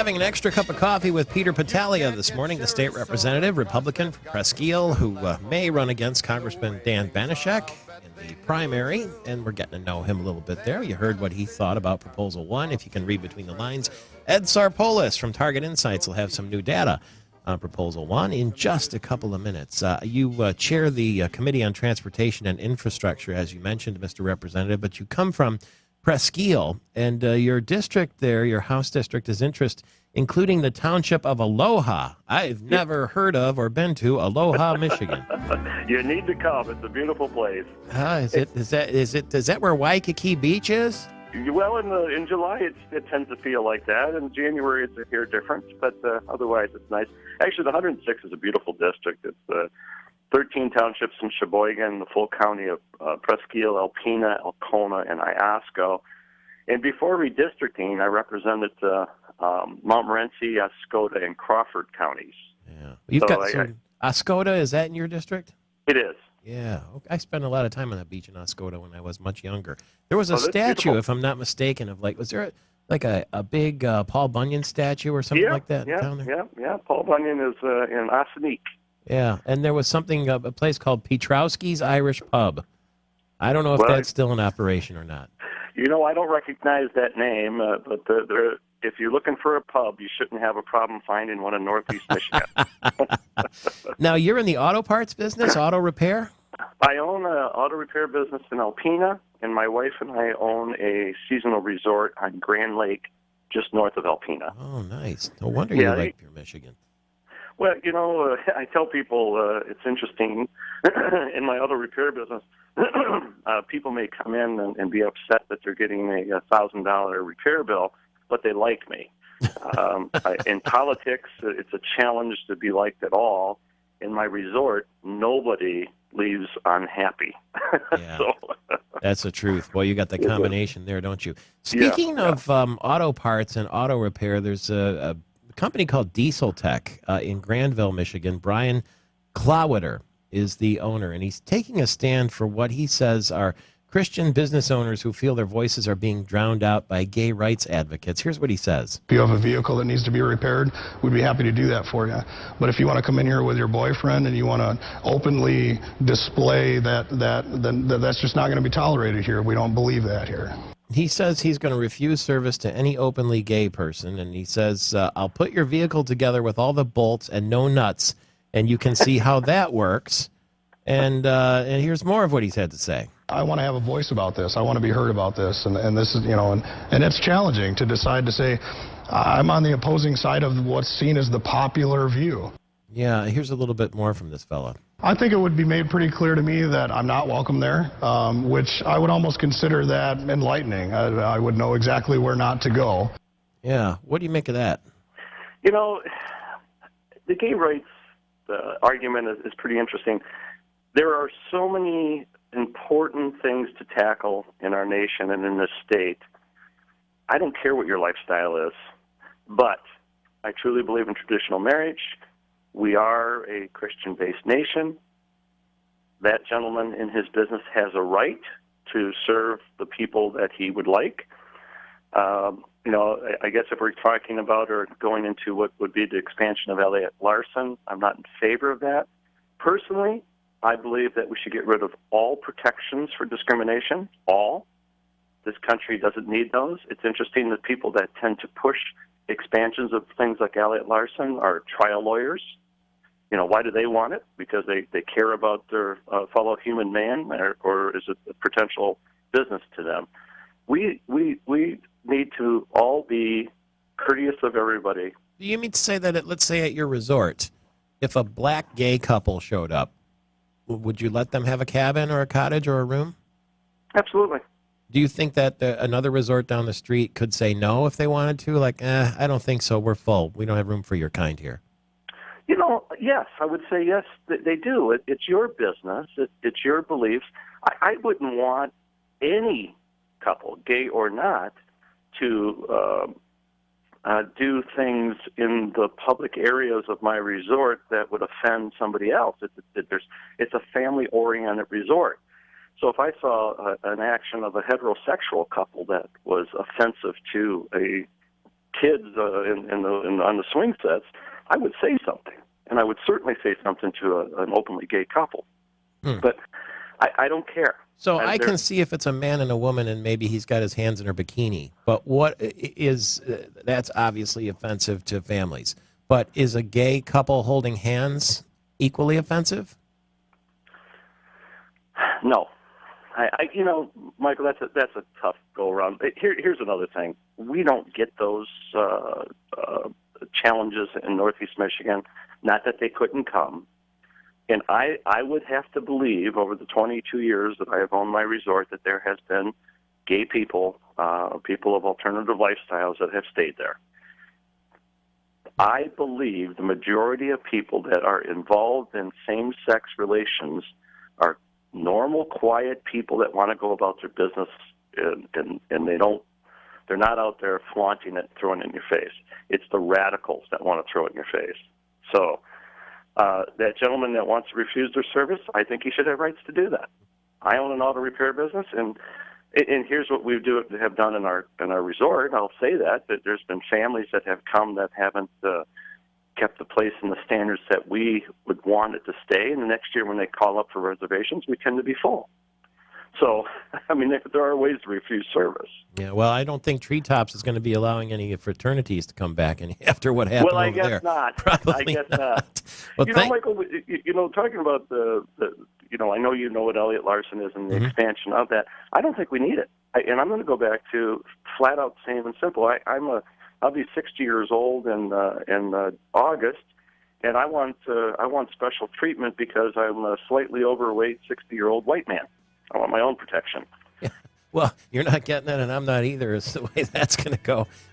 Having an extra cup of coffee with Peter Pettalia this morning, the state representative, Republican from Presque Isle, who may run against Congressman Dan Banashek in the primary, and we're getting to know him a little bit there. You heard what he thought about Proposal 1, if you can read between the lines. Ed Sarpolis from Target Insights will have some new data on Proposal 1 in just a couple of minutes. You chair the Committee on Transportation and Infrastructure, as you mentioned, Mr. Representative, but you come from Presque Isle, and your district there, your House district, is including the township of Aloha. I've never heard of or been to Aloha, Michigan. You need to come. It's a beautiful place. Is that where Waikiki Beach is? Well, in July it tends to feel like that. In January it's here different, but otherwise it's nice. Actually, the 106 is a beautiful district. It's 13 townships in Sheboygan, the full county of Presque Isle, Alpena, Alcona, and Iosco. And before redistricting, I represented Montmorency, Oscoda, and Crawford counties. Yeah, you've got some. Oscoda, is that in your district? It is. Yeah, I spent a lot of time on that beach in Oscoda when I was much younger. There was a statue, beautiful. if I'm not mistaken, of was there a big Paul Bunyan statue or something like that down there? Yeah. Paul Bunyan is in Ossining. Yeah, and there was something, a place called Petrowski's Irish Pub. I don't know if that's still in operation or not. I don't recognize that name, but if you're looking for a pub, you shouldn't have a problem finding one in Northeast Michigan. Now, you're in the auto parts business, auto repair? I own an auto repair business in Alpena, and my wife and I own a seasonal resort on Grand Lake just north of Alpena. Oh, nice. No wonder you like your Michigan. Well, I tell people it's interesting. In my auto repair business, people may come in and be upset that they're getting a $1,000 repair bill, but they like me. In politics, it's a challenge to be liked at all. In my resort, nobody leaves unhappy. Yeah, that's the truth. Well, you got the combination there, don't you? Speaking of auto parts and auto repair, there's a company called Diesel Tech in Granville, Michigan. Brian Clowiter is the owner, and he's taking a stand for what he says are Christian business owners who feel their voices are being drowned out by gay rights advocates. Here's what he says. If you have a vehicle that needs to be repaired, we'd be happy to do that for you. But if you want to come in here with your boyfriend and you want to openly display that, then that's just not going to be tolerated here. We don't believe that here. He says he's going to refuse service to any openly gay person, and he says, I'll put your vehicle together with all the bolts and no nuts, and you can see how that works. And here's more of what he's had to say. I want to have a voice about this. I want to be heard about this. And this is, and it's challenging to decide to say, I'm on the opposing side of what's seen as the popular view. Yeah, here's a little bit more from this fella. I think it would be made pretty clear to me that I'm not welcome there, which I would almost consider that enlightening. I would know exactly where not to go. Yeah, what do you make of that? The gay rights argument is pretty interesting. There are so many important things to tackle in our nation and in this state. I don't care what your lifestyle is, but I truly believe in traditional marriage. We are a Christian-based nation. That gentleman in his business has a right to serve the people that he would like. I guess if we're talking about or going into what would be the expansion of Elliott Larson, I'm not in favor of that. Personally, I believe that we should get rid of all protections for discrimination, all. This country doesn't need those. It's interesting that people that tend to push expansions of things like Elliott Larson are trial lawyers. Why do they want it? Because they care about their fellow human man, or is it a potential business to them? We need to all be courteous of everybody. Do you mean to say that, let's say at your resort, if a black gay couple showed up, would you let them have a cabin or a cottage or a room? Absolutely. Do you think that another resort down the street could say no if they wanted to? I don't think so. We're full. We don't have room for your kind here. Yes, I would say yes, they do. It's your business. It's your beliefs. I wouldn't want any couple, gay or not, to do things in the public areas of my resort that would offend somebody else. It's a family-oriented resort. So if I saw an action of a heterosexual couple that was offensive to a kids on the swing sets, I would say something, and I would certainly say something to an openly gay couple. But I don't care. So I can see if it's a man and a woman and maybe he's got his hands in her bikini. But what is that's obviously offensive to families. But is a gay couple holding hands equally offensive? No. Michael, that's a tough go around. Here's another thing. We don't get those challenges in Northeast Michigan. Not that they couldn't come. And I would have to believe over the 22 years that I have owned my resort that there has been gay people, people of alternative lifestyles that have stayed there. I believe the majority of people that are involved in same-sex relations are normal, quiet people that want to go about their business, and they're not out there flaunting it, throwing it in your face. It's the radicals that want to throw it in your face. So that gentleman that wants to refuse their service, I think he should have rights to do that. I own an auto repair business, and here's what we have done in our resort. I'll say that there's been families that have come that haven't kept the place in the standards that we would want it to stay. And the next year when they call up for reservations, we tend to be full. So, I mean, there are ways to refuse service. Yeah, well, I don't think Treetops is going to be allowing any fraternities to come back after what happened over there. Well, I guess not. Probably I guess not. Well, Michael, talking about I know you know what Elliot Larson is and the expansion of that. I don't think we need it. And I'm going to go back to flat out saying and simple. I'll be 60 years old in August, and I want special treatment because I'm a slightly overweight 60-year-old white man. I want my own protection. Yeah. Well, you're not getting it, and I'm not either, is the way that's going to go.